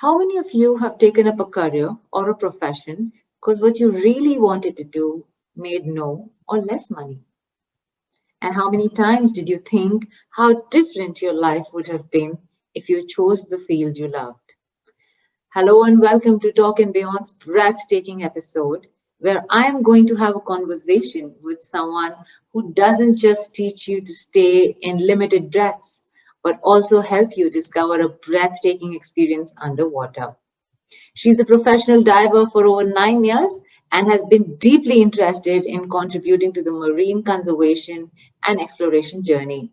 How many of you have taken up a career or a profession because what you really wanted to do made no or less money? And how many times did you think how different your life would have been if you chose the field you loved? Hello and welcome to Talk and Beyond's breathtaking episode, where I am going to have a conversation with someone who doesn't just teach you to stay in limited breaths, but also help you discover a breathtaking experience underwater. She's a professional diver for over 9 years and has been deeply interested in contributing to the marine conservation and exploration journey.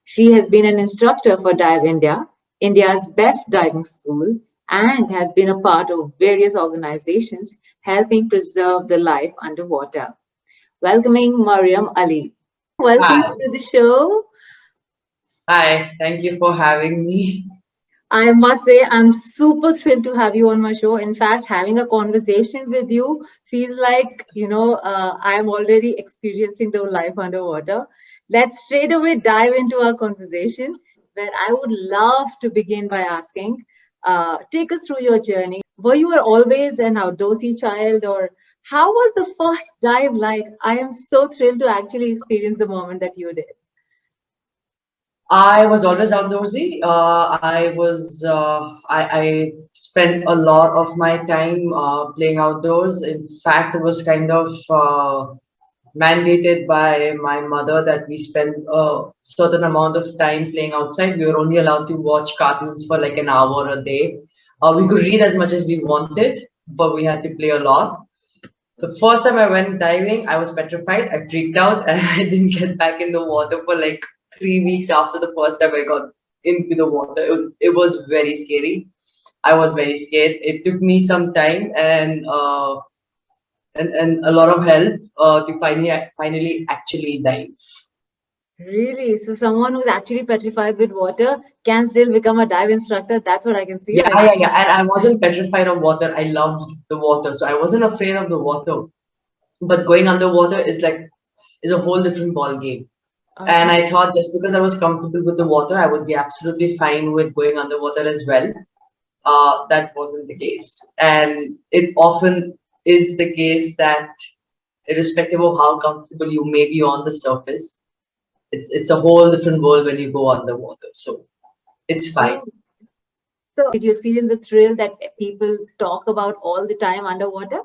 She has been an instructor for Dive India, India's best diving school, and has been a part of various organizations helping preserve the life underwater. Welcoming Mariam Ali. Welcome Hi. to the show. Hi. Thank you for having me. I must say, I'm super thrilled to have you on my show. In fact, having a conversation with you feels like, I'm already experiencing the life underwater. Let's straight away dive into our conversation, where I would love to begin by asking, take us through your journey. Were you always an outdoorsy child, or how was the first dive like? I am so thrilled to actually experience the moment that you did. I was always outdoorsy. I spent a lot of my time playing outdoors. In fact, it was kind of mandated by my mother that we spend a certain amount of time playing outside. We were only allowed to watch cartoons for like an hour a day. We could read as much as we wanted, but we had to play a lot. The first time I went diving, I was petrified. I freaked out and I didn't get back in the water for like 3 weeks after the first time I got into the water. It was very scary. I was very scared. It took me some time and a lot of help to finally actually dive. Really? So someone who's actually petrified with water can still become a dive instructor. That's what I can see Yeah, right yeah, yeah. And I wasn't petrified of water. I loved the water. So I wasn't afraid of the water. But going underwater is a whole different ball game. now. And I thought just because I was comfortable with the water, I would be absolutely fine with going underwater as well. That wasn't the case. And it often is the case that, irrespective of how comfortable you may be on the surface, it's a whole different world when you go underwater. So it's fine. Oh, so did you experience the thrill that people talk about all the time underwater?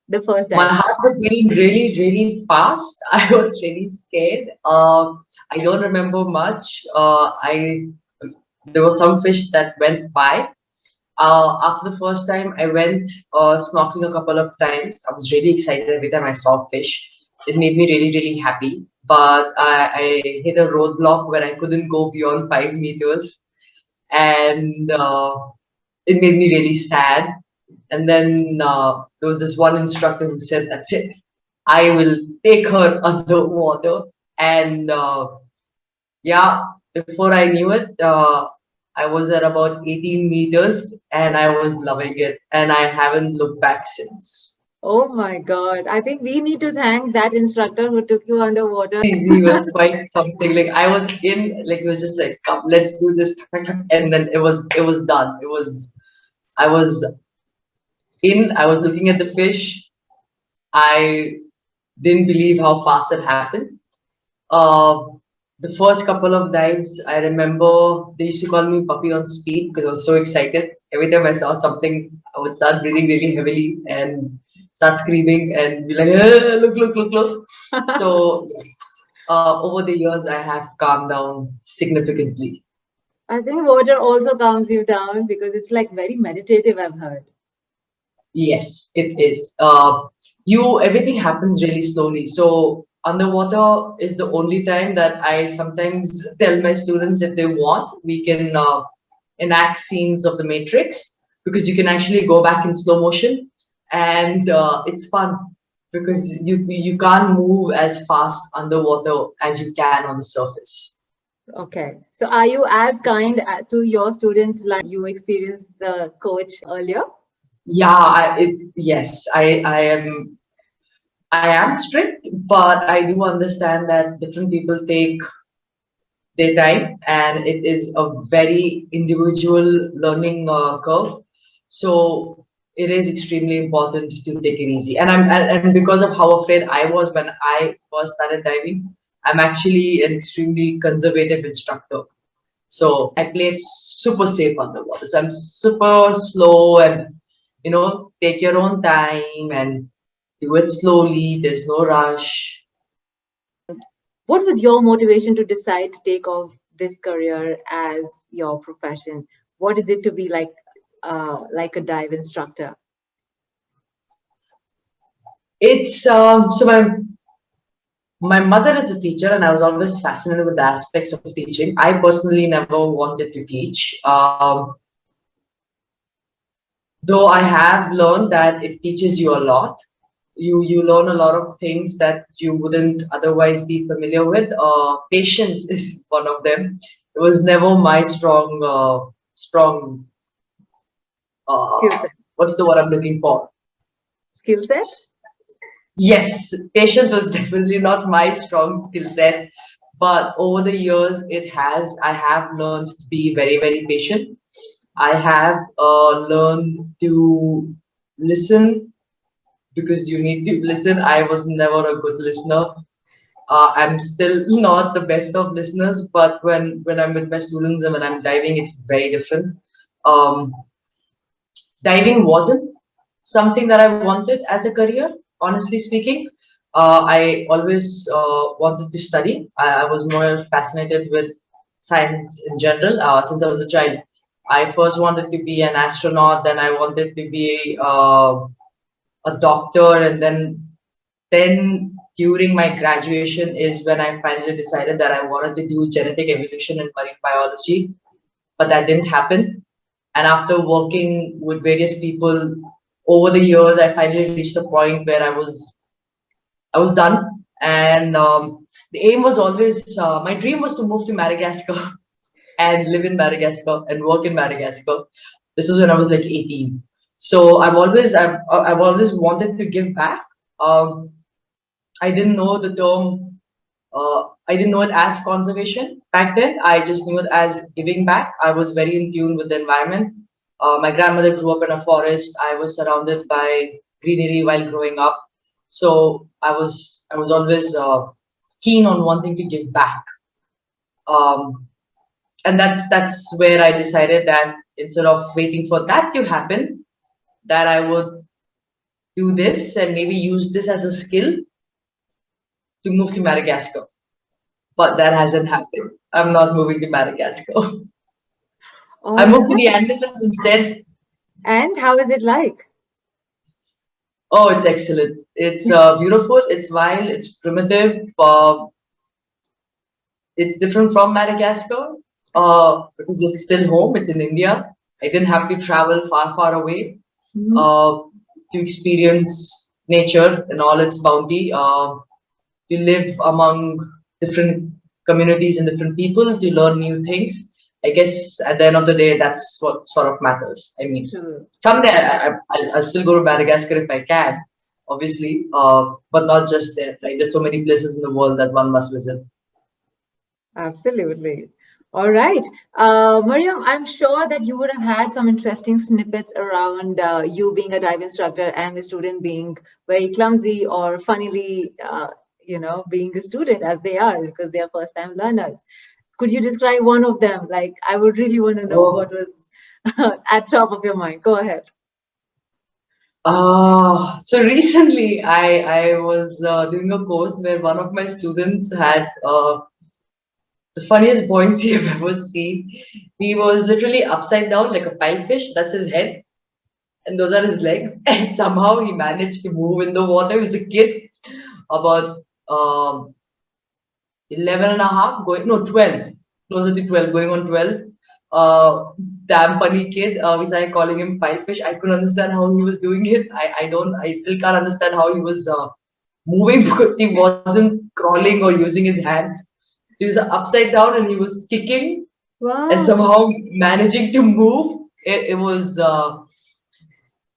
The first My dive. heart was beating really, really fast. I was really scared. I don't remember much. I There was some fish that went by. After the first time, I went snorkeling a couple of times. I was really excited every time I saw fish. It made me really, really happy. But I hit a roadblock where I couldn't go beyond 5 meters, and it made me really sad. And then there was this one instructor who said, "That's it. I will take her underwater." And yeah, before I knew it, I was at about 18 meters and I was loving it. And I haven't looked back since. Oh my God. I think we need to thank that instructor who took you underwater. Easy was quite something. Like I was in, like it was just like, come, let's do this, and then it was done. I was I was looking at the fish. I didn't believe how fast it happened. Uh, the first couple of dives, I remember they used to call me puppy on speed because I was so excited. Every time I saw something, I would start breathing really heavily and start screaming and be like, "Ah, look, look, look, look." So, yes, over the years, I have calmed down significantly. I think water also calms you down because it's like very meditative, I've heard. Yes, it is. Everything happens really slowly. So underwater is the only time that I sometimes tell my students if they want, we can enact scenes of the Matrix because you can actually go back in slow motion, and it's fun because you can't move as fast underwater as you can on the surface. Okay. So are you as kind to your students like you experienced the coach earlier? Yeah, yes, I am strict, but I do understand that different people take their time, and it is a very individual learning curve. So it is extremely important to take it easy. And because of how afraid I was when I first started diving, I'm actually an extremely conservative instructor. So I play it super safe underwater. So I'm super slow and take your own time and do it slowly. There's no rush. What was your motivation to decide to take off this career as your profession? What is it to be like a dive instructor? It's so my mother is a teacher, and I was always fascinated with the aspects of teaching. I personally never wanted to teach. Though I have learned that it teaches you a lot. You learn a lot of things that you wouldn't otherwise be familiar with. Patience is one of them. It was never my strong. Skill Uh, set. what's the word I'm looking for? Skill set? Yes, patience was definitely not my strong skill set, but over the years, I have learned to be very, very patient. I have learned to listen because you need to listen. I was never a good listener. I'm still not the best of listeners, but when I'm with my students and when I'm diving, it's very different. Um, Diving wasn't something that I wanted as a career, honestly speaking. I always wanted to study. I was more fascinated with science in general since I was a child. I first wanted to be an astronaut, then I wanted to be a doctor, and then during my graduation is when I finally decided that I wanted to do genetic evolution and marine biology, but that didn't happen. And after working with various people over the years, I finally reached a point where I was done. And the aim was always my dream was to move to Madagascar and live in Madagascar and work in Madagascar. This was when I was like 18. So I've always wanted to give back. Um, I didn't know the term. I didn't know it as conservation back then. I just knew it as giving back. I was very in tune with the environment. My grandmother grew up in a forest. I was surrounded by greenery while growing up, so I was always keen on wanting to give back. Um, and that's where I decided that instead of waiting for that to happen, that I would do this and maybe use this as a skill to move to Madagascar. But that hasn't happened. I'm not moving to Madagascar. I All moved to the right. Andaman instead. And how is it like? Oh, it's excellent. It's beautiful. It's wild. It's primitive. It's different from Madagascar because it's still home. It's in India. I didn't have to travel far, far away Mhm. uh, to experience nature and all its bounty. To live among different communities and different people, to learn new things. I guess at the end of the day, that's what sort of matters. I mean, True. someday I'll still go to Madagascar if I can, obviously, but not just there. Like there's so many places in the world that one must visit. Absolutely. All right. Mariam, I'm sure that you would have had some interesting snippets around you being a dive instructor and the student being very clumsy or funnily, being a student as they are because they are first time learners. Could you describe one of them? Like, I would really want to know what Oh, was at top of your mind. Go ahead. so recently I was doing a course where one of my students had the funniest buoyancy I've ever seen. He was literally upside down like a pilefish. That's his head, and those are his legs. And somehow he managed to move in the water. He was a kid, about 11 and a half, going no 12, closer to 12, going on 12. Damn funny kid. We started calling him pilefish. I couldn't understand how he was doing it. I still can't understand how he was moving because he wasn't crawling or using his hands. So he was upside down and he was kicking and Wow. somehow managing to move. It was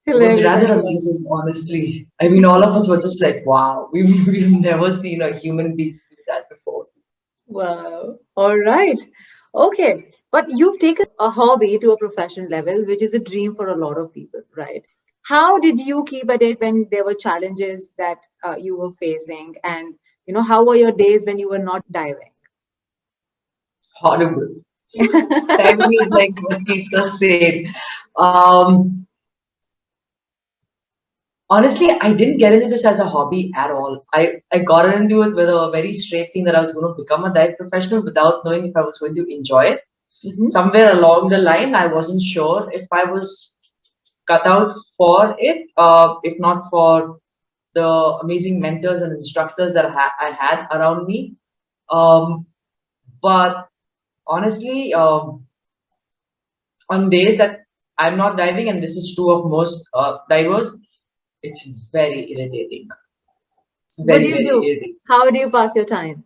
Hilarious, rather I'm sure. amazing, honestly. I mean, all of us were just like, wow, we've never seen a human being do that before. Wow. All right. Okay, but you've taken a hobby to a professional level, which is a dream for a lot of people, right? How did you keep at it when there were challenges that you were facing, and how were your days when you were not diving? Horrible. Diving is like what keeps us sane. Um, Honestly, I didn't get into this as a hobby at all. I got into it with a very straight thing that I was going to become a dive professional without knowing if I was going to enjoy it. Mhm. Somewhere along the line, I wasn't sure if I was cut out for it, if not for the amazing mentors and instructors that I had around me. Um, but honestly, on days that I'm not diving, and this is true of most divers, it's very irritating. It's What do very, you very do? irritating. How do you pass your time?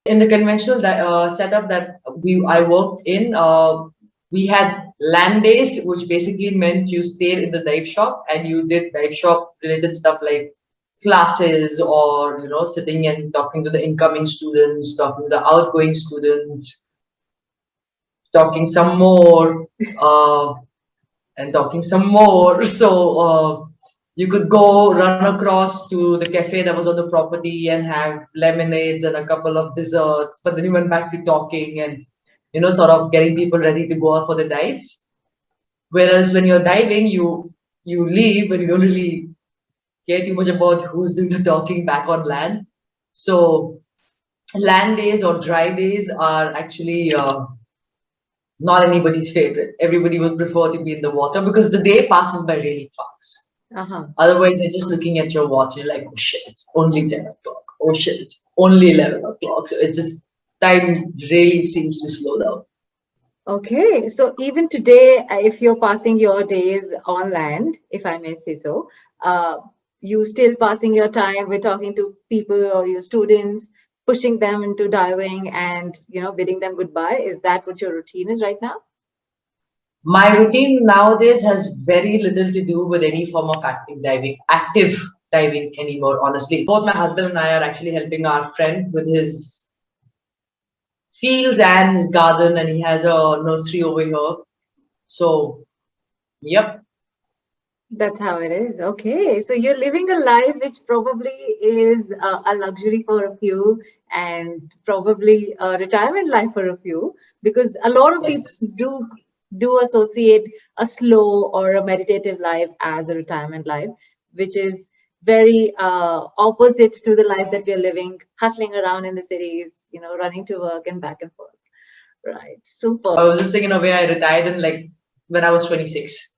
In the conventional setup that I worked in, we had land days, which basically meant you stayed in the dive shop and you did dive shop related stuff like classes or sitting and talking to the incoming students, talking to the outgoing students, talking some more. And talking some more. So you could go run across to the cafe that was on the property and have lemonades and a couple of desserts. But then you went back to talking and sort of getting people ready to go out for the dives. Whereas when you're diving, you leave, but you don't really care too much about who's doing the talking back on land. So land days or dry days are actually not anybody's favorite. Everybody would prefer to be in the water because the day passes by really fast. Uh-huh. Otherwise, you're just looking at your watch. You're like, oh shit, it's only 10 o'clock. Oh shit, it's only 11 o'clock. So it's just time really seems to slow down. Okay, so even today, if you're passing your days on land, if I may say so, you still passing your time with talking to people or your students, pushing them into diving and bidding them goodbye. Is that what your routine is right now? My routine nowadays has very little to do with any form of active diving anymore, honestly. Both my husband and I are actually helping our friend with his fields and his garden, and he has a nursery over here. So, yep. That's how it is. Okay. So you're living a life which probably is a luxury for a few and probably a retirement life for a few, because a lot of people Yes. do associate a slow or a meditative life as a retirement life, which is very opposite to the life that we're living, hustling around in the cities, running to work and back and forth. Right. I Super. was just thinking of where I retired in like when I was 26.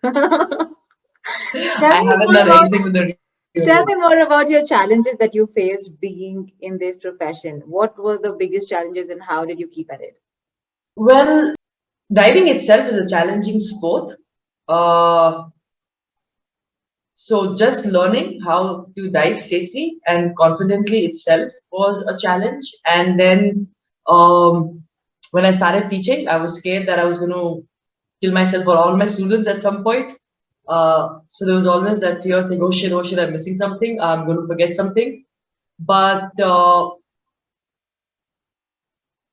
Tell I me haven't more done about anything with the real world. Tell me more about your challenges that you faced being in this profession. What were the biggest challenges and how did you keep at it? Well, diving itself is a challenging sport. Uh, so just learning how to dive safely and confidently itself was a challenge. And then when I started teaching, I was scared that I was going to kill myself or all my students at some point. So there was always that fear saying, oh shit, I'm missing something. I'm going to forget something. But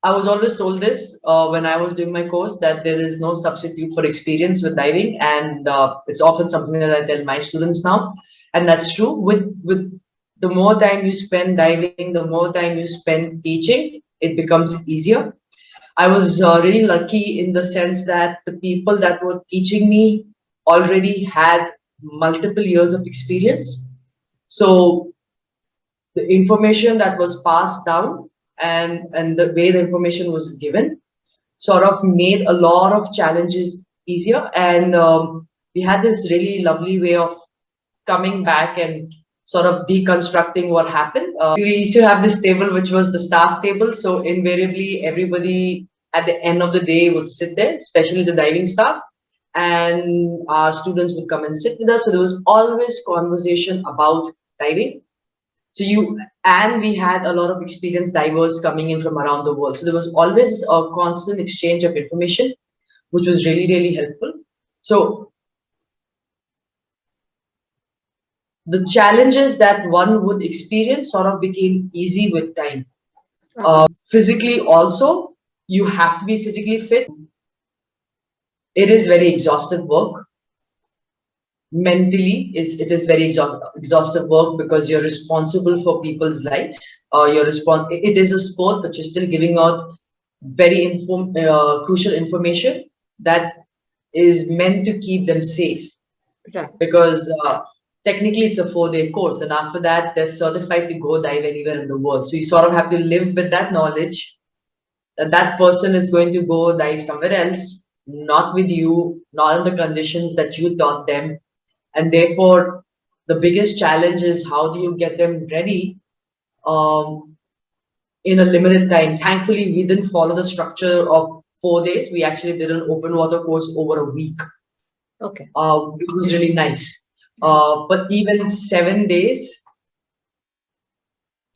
I was always told this when I was doing my course that there is no substitute for experience with diving, and it's often something that I tell my students now, and that's true. With the more time you spend diving, the more time you spend teaching, it becomes easier. I was really lucky in the sense that the people that were teaching me already had multiple years of experience. So the information that was passed down and the way the information was given sort of made a lot of challenges easier, and we had this really lovely way of coming back and sort of deconstructing what happened. We used to have this table which was the staff table, so invariably everybody at the end of the day would sit there, especially the diving staff, and our students would come and sit with us, so there was always conversation about diving. So you and we had a lot of experienced divers coming in from around the world. So there was always a constant exchange of information, which was really, really helpful. So the challenges that one would experience sort of became easy with time. Uh-huh. Physically also, You have to be physically fit. It is very exhaustive work. Mentally, it is very exhaustive work because you're responsible for people's lives. It is a sport, but you're still giving out very crucial information that is meant to keep them safe. Right. Because technically it's a 4-day course, and after that they're certified to go dive anywhere in the world. So you sort of have to live with that knowledge that that person is going to go dive somewhere else, not with you, not in the conditions that you taught them. And therefore, the biggest challenge is how do you get them ready um, in a limited time. Thankfully, we didn't follow the structure of 4 days. We actually did an open water course over a week. Okay. It was really nice. But even 7 days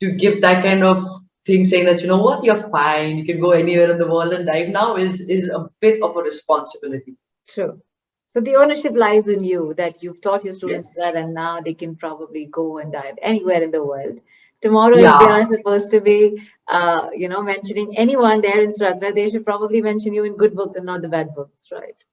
to give that kind of thing, saying that, you know what, you're fine, you can go anywhere in the world and dive now is a bit of a responsibility. True. So the ownership lies in you, that you've taught your students Yes. well, and now they can probably go and dive anywhere in the world. Tomorrow, if they Yeah. are supposed to be, mentioning anyone, their instructor, they should probably mention you in good books and not the bad books, right?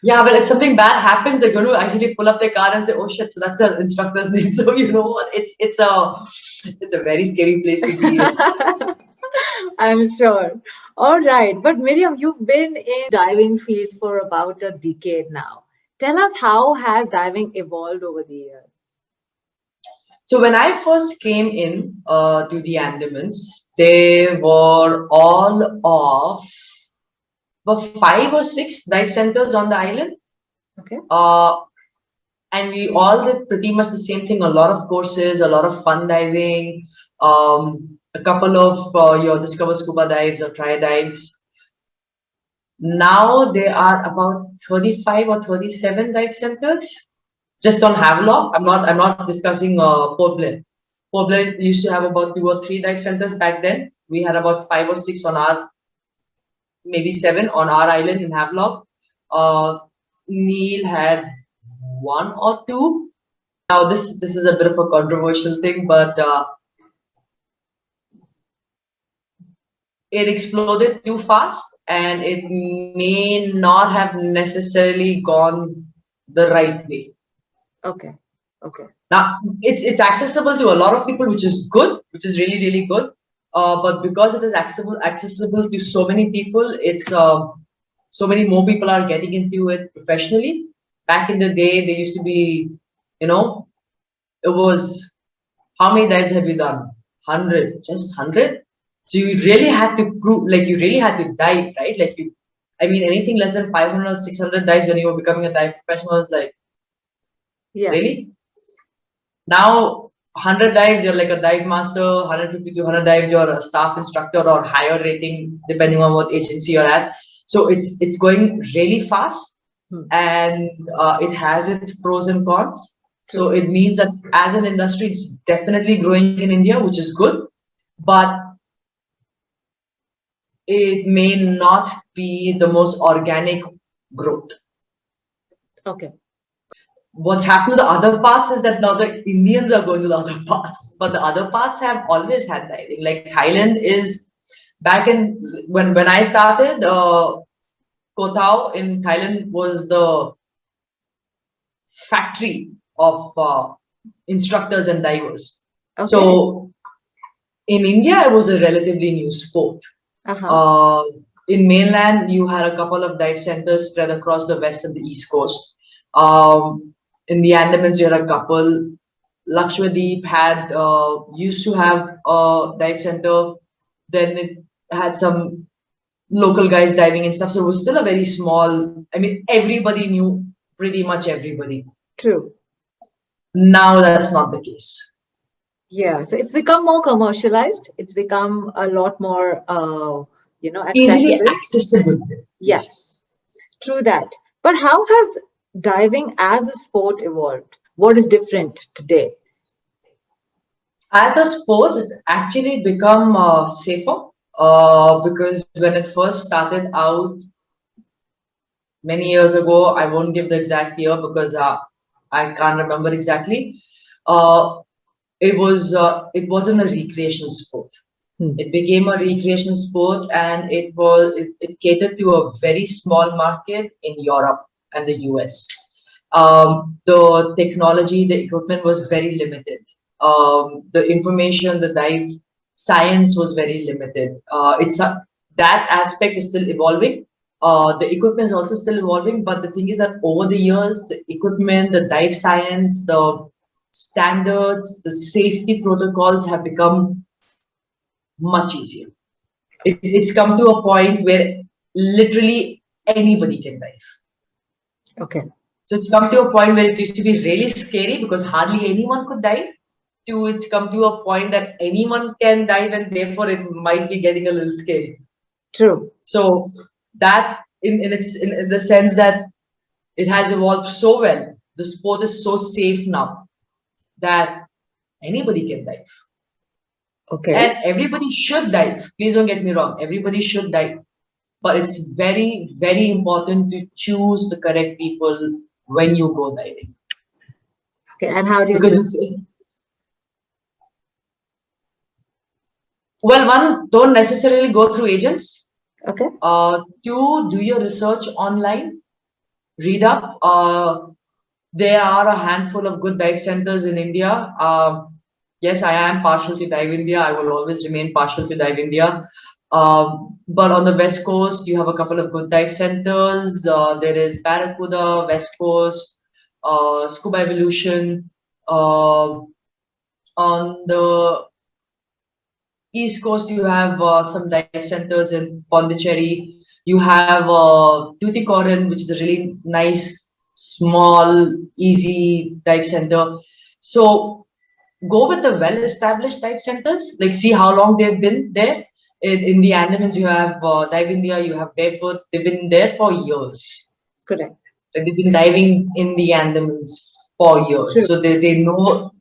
Yeah, but if something bad happens, they're going to actually pull up their car and say, "Oh shit!" So that's our instructor's name. So you know what? It's a very scary place to be in. I'm sure. All right. But Miriam, you've been in diving field for about a decade now. Tell us, how has diving evolved over the years? So when I first came in to the Andamans, they were all of were 5 or 6 dive centers on the island. Okay. And we all did pretty much the same thing. A lot of courses, a lot of fun diving, a couple of your discover scuba dives or try dives. Now there are about 35 or 37 dive centers just on Havelock. I'm not discussing Port Blair. Port Blair used to have about 2 or 3 dive centers back then. We had about 5 or 6 on our, maybe 7 on our island in Havelock. Neil had 1 or 2. Now this is a bit of a controversial thing, but it exploded too fast, and it may not have necessarily gone the right way. Okay. Okay. Now it's accessible to a lot of people, which is good, which is really really good. But because it is accessible to so many people, it's so many more people are getting into it professionally. Back in the day, there used to be, you know, it was, how many dives have you done? 100, just 100. So you really had to prove, like you really had to dive, right? Like I mean, anything less than 500 or 600 dives when you were becoming a dive professional is like, Yeah. really? Now, 100 dives, you're like a dive master. 150 to 100 dives, you're a staff instructor or higher rating, depending on what agency you're at. So it's going really fast, and it has its pros and cons. So it means that as an industry, it's definitely growing in India, which is good, but it may not be the most organic growth. Okay. What's happened to the other parts is that now the Indians are going to the other parts, but the other parts have always had diving. Like Thailand is back in when I started, Koh Tao in Thailand was the factory of instructors and divers. Okay. So in India, it was a relatively new sport. In mainland, you had a couple of dive centers spread across the west and the east coast. In the Andamans, you had a couple. Lakshadweep had used to have a dive center. Then it had some local guys diving and stuff. So it was still a very small. I mean, everybody knew pretty much everybody. True. Now that's not the case. Yeah, so it's become more commercialized. It's become a lot more, Easily accessible. accessible. Yes, true that. But how has diving as a sport evolved? What is different today? As a sport, it's actually become safer because when it first started out many years ago, I won't give the exact year because I can't remember exactly. It wasn't a recreational sport. It became a recreational sport, and it catered to a very small market in Europe and the US. The technology, the equipment was very limited. The information, the dive science was very limited. That aspect is still evolving. The equipment is also still evolving, but the thing is that over the years, the equipment, the dive science, the standards, the safety protocols have become much easier. It's come to a point where literally anybody can dive. Okay. So it's come to a point where it used to be really scary because hardly anyone could dive. To it's come to a point that anyone can dive, and therefore it might be getting a little scary. True. So that in the sense that it has evolved so well, the sport is so safe now that anybody can dive. Okay. And everybody should dive. Please don't get me wrong. Everybody should dive. But it's very, very important to choose the correct people when you go diving. Okay. And how do you Because choose? Well, one, don't necessarily go through agents. Okay. Two, do your research online. Read up. There are a handful of good dive centers in India. Yes, I am partial to Dive India. I will always remain partial to Dive India. But on the West Coast, you have a couple of good dive centers. There is Barracuda, West Coast, Scuba Evolution. On the East Coast, you have some dive centers in Pondicherry. You have Tuticorin, which is a really nice, small, easy dive center. So go with the well-established dive centers. Like see how long they've been there. In the Andamans, you have Dive India, you have Barefoot. They've been there for years. Correct. Like, they've been diving in the Andamans for years, True. so they know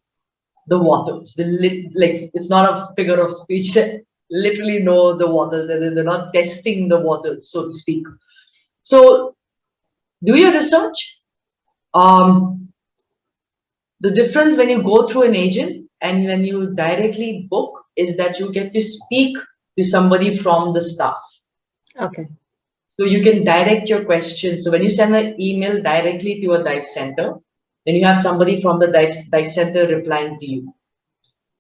the waters. Like it's not a figure of speech. They literally know the waters. They're not testing the waters, so to speak. So do your research. The difference when you go through an agent and when you directly book is that you get to speak to somebody from the staff. Okay. So you can direct your questions. So when you send an email directly to a dive center, then you have somebody from the dive center replying to you.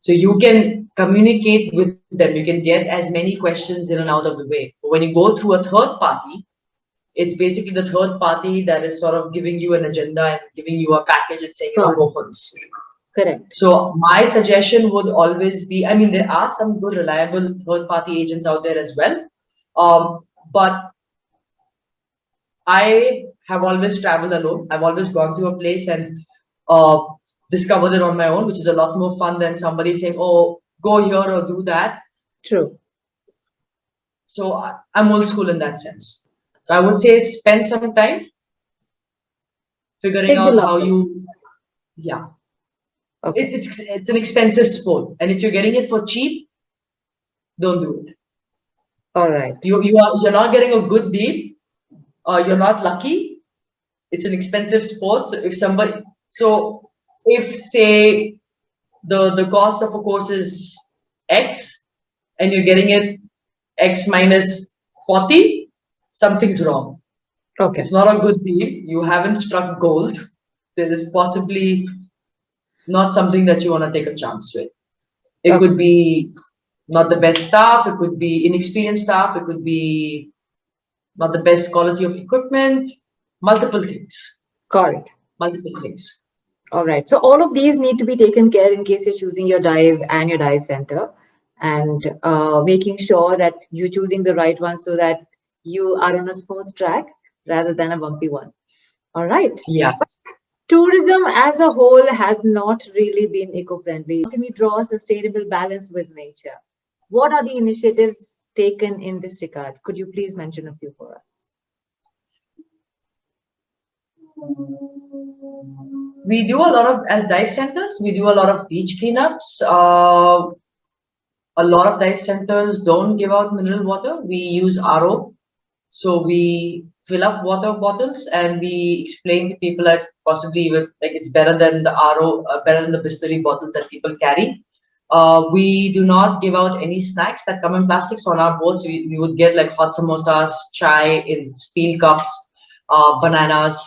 So you can communicate with them. You can get as many questions in and out of the way. But when you go through a third party, it's basically the third party that is sort of giving you an agenda and giving you a package and saying, go for this. Correct. So my suggestion would always be, I mean, there are some good, reliable third party agents out there as well. But I have always traveled alone. I've always gone to a place and discovered it on my own, which is a lot more fun than somebody saying, oh, go here or do that. True. So I'm old school in that sense. So I would say spend some time figuring out how you, yeah. Okay. It's an expensive sport. And if you're getting it for cheap, don't do it. All right. You're not getting a good deal. You're not lucky. It's an expensive sport. So if say the cost of a course is X and you're getting it X minus 40, something's wrong. Okay. It's not a good deal. You haven't struck gold. There is possibly not something that you want to take a chance with. It could be not the best staff. It could be inexperienced staff. It could be not the best quality of equipment. Multiple things. Got it. Multiple things. All right. So all of these need to be taken care in case you're choosing your dive and your dive center, and making sure that you're choosing the right one so that you are on a smooth track rather than a bumpy one. All right. Yeah. But tourism as a whole has not really been eco-friendly. How can we draw a sustainable balance with nature? What are the initiatives taken in this regard? Could you please mention a few for us? We do a lot of, as dive centers, we do a lot of beach cleanups. A lot of dive centers don't give out mineral water. We use RO. So we fill up water bottles and we explain to people that possibly even like it's better than the RO, better than the Bisleri bottles that people carry. We do not give out any snacks that come in plastics. On our boats, we would get like hot samosas, chai in steel cups, bananas,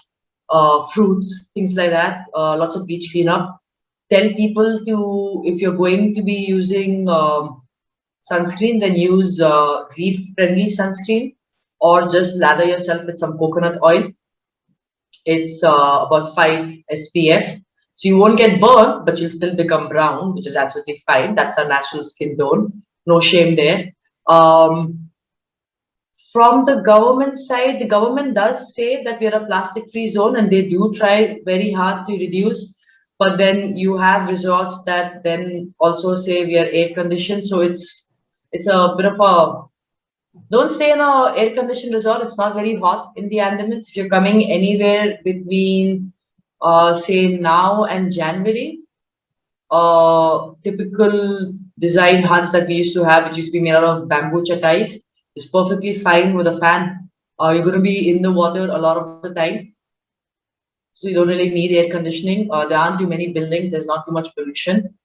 fruits, things like that. Lots of beach cleanup. Tell people to, if you're going to be using sunscreen, then use reef-friendly sunscreen, or just lather yourself with some coconut oil. It's about 5 SPF. So you won't get burnt, but you'll still become brown, which is absolutely fine. That's a natural skin tone. No shame there. From the government side, the government does say that we are a plastic-free zone, and they do try very hard to reduce. But then you have resorts that then also say we are air conditioned. So it's a bit of a, don't stay in a air-conditioned resort. It's not very hot in the Andamans. If you're coming anywhere between, say, now and January, typical design huts that we used to have, which used to be made out of bamboo chatais, is perfectly fine with a fan. You're going to be in the water a lot of the time, so you don't really need air conditioning. There aren't too many buildings. There's not too much pollution.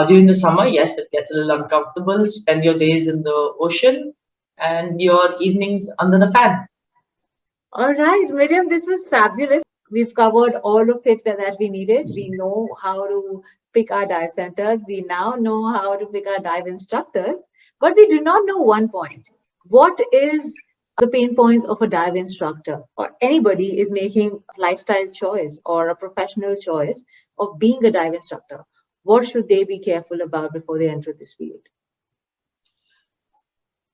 During the summer, yes, it gets a little uncomfortable. Spend your days in the ocean and your evenings under the fan. All right, Miriam, this was fabulous. We've covered all of it that we needed. We know how to pick our dive centers. We now know how to pick our dive instructors, but we do not know one point. What is the pain points of a dive instructor, or anybody is making a lifestyle choice or a professional choice of being a dive instructor? What should they be careful about before they enter this field?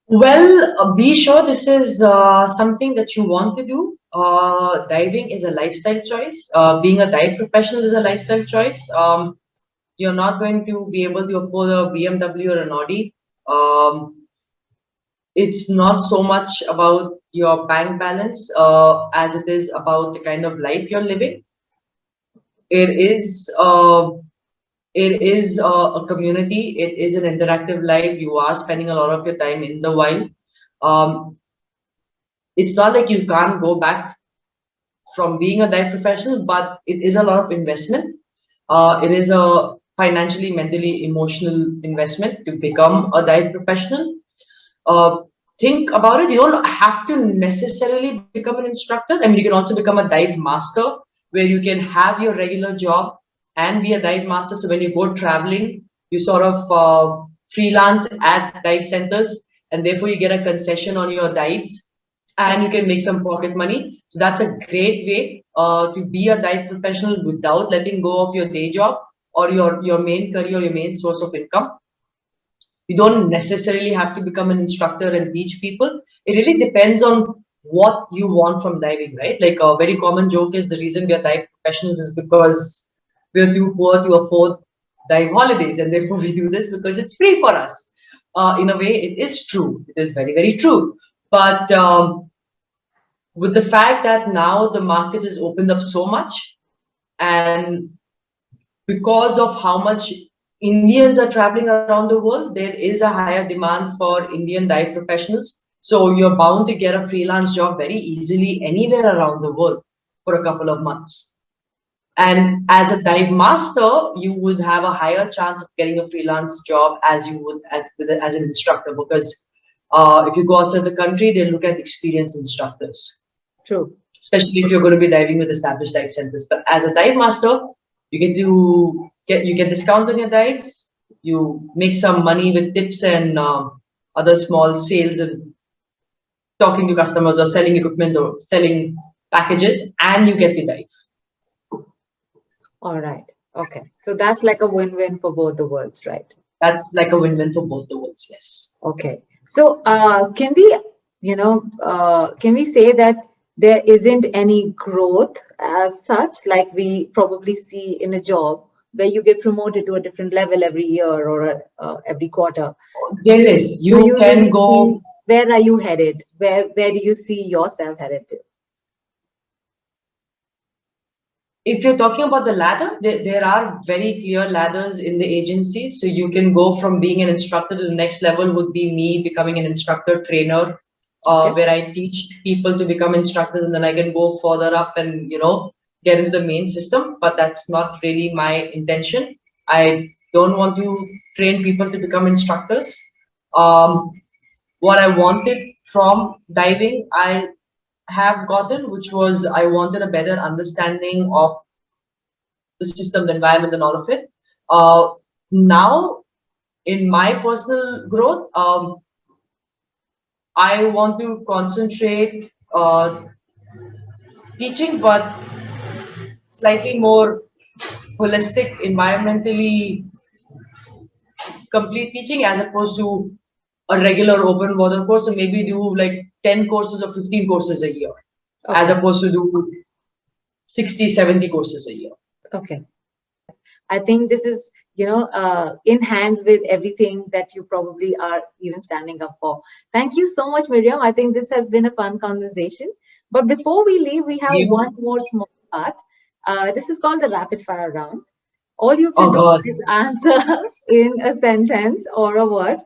Well, be sure this is something that you want to do. Diving is a lifestyle choice. Being a dive professional is a lifestyle choice. You're not going to be able to afford a BMW or an Audi. It's not so much about your bank balance as it is about the kind of life you're living. It is a community. It is an interactive life. You are spending a lot of your time in the wild. Um, it's not like you can't go back from being a dive professional, but it is a lot of investment. It is a financially, mentally, emotional investment to become a dive professional. Uh, think about it. You don't have to necessarily become an instructor. I mean, you can also become a dive master, where you can have your regular job and be a dive master. So when you go traveling, you sort of freelance at dive centers, and therefore you get a concession on your dives, and you can make some pocket money. So that's a great way to be a dive professional without letting go of your day job or your main career, your main source of income. You don't necessarily have to become an instructor and teach people. It really depends on what you want from diving, right? Like a very common joke is the reason we are dive professionals is because we're too poor to afford dive holidays, and therefore we do this because it's free for us. In a way, it is true. It is very, very true. But with the fact that now the market has opened up so much, and because of how much Indians are traveling around the world, there is a higher demand for Indian dive professionals. So you're bound to get a freelance job very easily anywhere around the world for a couple of months. And as a dive master, you would have a higher chance of getting a freelance job as you would as an instructor, because if you go outside the country, they look at experienced instructors. True. Especially if you're going to be diving with established dive centers. But as a dive master, you get discounts on your dives. You make some money with tips and other small sales and talking to customers or selling equipment or selling packages, and you get to dive. All right. Okay. So that's like a win-win for both the worlds, right? That's like a win-win for both the worlds. Yes. Okay. So can we, can we say that there isn't any growth as such, like we probably see in a job where you get promoted to a different level every year or every quarter? There is. You can really go. Where are you headed? Where do you see yourself headed to? If you're talking about the ladder, there are very clear ladders in the agencies. So you can go from being an instructor to the next level would be me becoming an instructor trainer, where I teach people to become instructors, and then I can go further up and, get into the main system. But that's not really my intention. I don't want to train people to become instructors. What I wanted from diving, I have gotten, which was I wanted a better understanding of the system, the environment, and all of it. Now, in my personal growth, I want to concentrate teaching, but slightly more holistic, environmentally complete teaching as opposed to a regular open water course. So maybe do like 10 courses or 15 courses a year, as opposed to do 60, 70 courses a year. Okay. I think this is, in hands with everything that you probably are even standing up for. Thank you so much, Miriam. I think this has been a fun conversation. But before we leave, we have one more small part. This is called the rapid fire round. All you have to do is answer in a sentence or a word.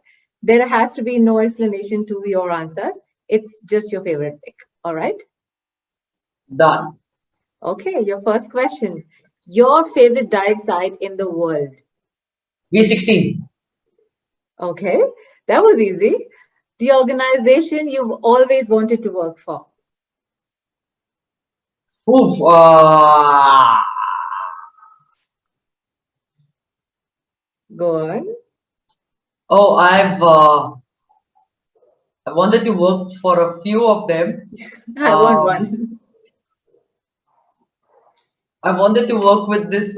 There has to be no explanation to your answers. It's just your favorite pick. All right? Done. Okay, your first question. Your favorite dive site in the world? V16. Okay, that was easy. The organization you've always wanted to work for? Oof, Go on. Oh, I wanted to work for a few of them. I want one. I wanted to work with this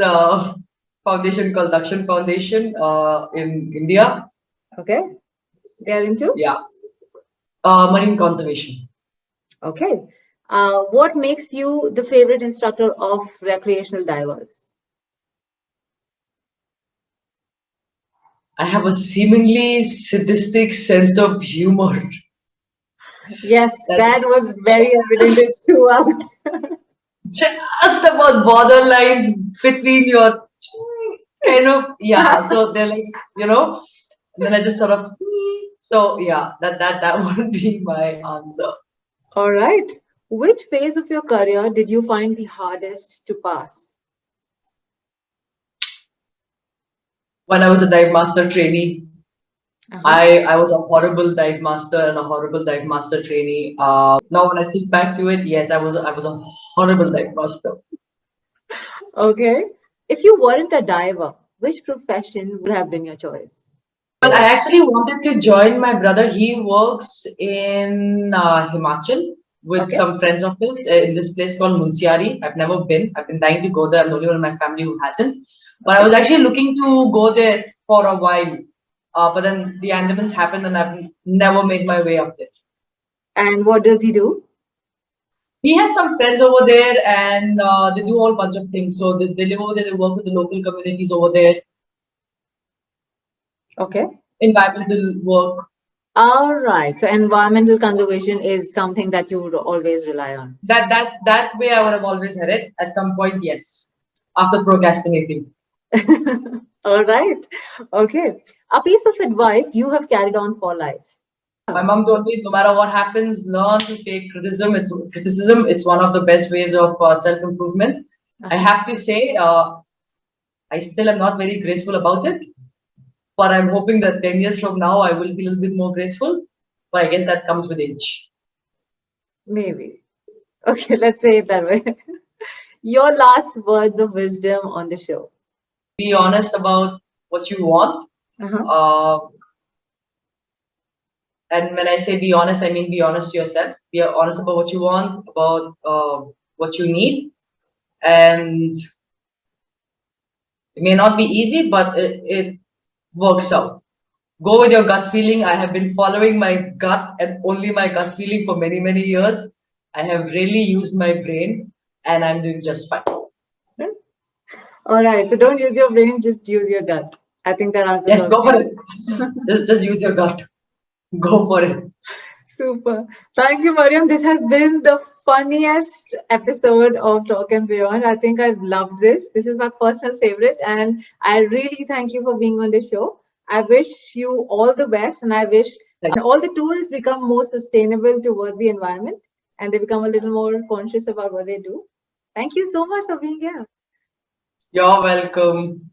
foundation called Dakshin Foundation in India. Okay. They're into? Yeah. Marine conservation. Okay. What makes you the favorite instructor of recreational divers? I have a seemingly sadistic sense of humor. Yes, that was very evident throughout. Just about borderlines between your kind of, yeah. So they're like, and then I just sort of, so yeah, that would be my answer. All right. Which phase of your career did you find the hardest to pass? When I was a dive master trainee, I was a horrible dive master and a horrible dive master trainee. Now when I think back to it, yes, I was a horrible dive master. Okay. If you weren't a diver, which profession would have been your choice? Well, I actually wanted to join my brother. He works in Himachal with some friends of his in this place called Munsiari. I've never been. I've been dying to go there. I'm the only one in my family who hasn't. But I was actually looking to go there for a while. But then the Andamans happened and I've never made my way up there. And what does he do? He has some friends over there and they do a whole bunch of things. So they live over there, they work with the local communities over there. Okay. Environmental work. All right. So environmental conservation is something that you would always rely on. That way I would have always had it. At some point, yes. After procrastinating. All right. Okay. A piece of advice you have carried on for life. My mom told me, no matter what happens, learn to take criticism. It's one of the best ways of self-improvement. I have to say, I still am not very graceful about it, but I'm hoping that 10 years from now, I will be a little bit more graceful. But I guess that comes with age. Maybe. Okay, let's say it that way. Your last words of wisdom on the show. Be honest about what you want. And when I say be honest, I mean be honest to yourself. Be honest about what you want, about what you need. And it may not be easy, but it works out. Go with your gut feeling. I have been following my gut and only my gut feeling for many, many years. I have really used my brain and I'm doing just fine. All right. So don't use your brain, just use your gut. I think that answers. Yes, go for it. just use your gut. Go for it. Super. Thank you, Mariam. This has been the funniest episode of Talk and Beyond. I think I've loved this. This is my personal favorite, and I really thank you for being on the show. I wish you all the best, and I wish all the tourists become more sustainable towards the environment and they become a little more conscious about what they do. Thank you so much for being here. You're welcome.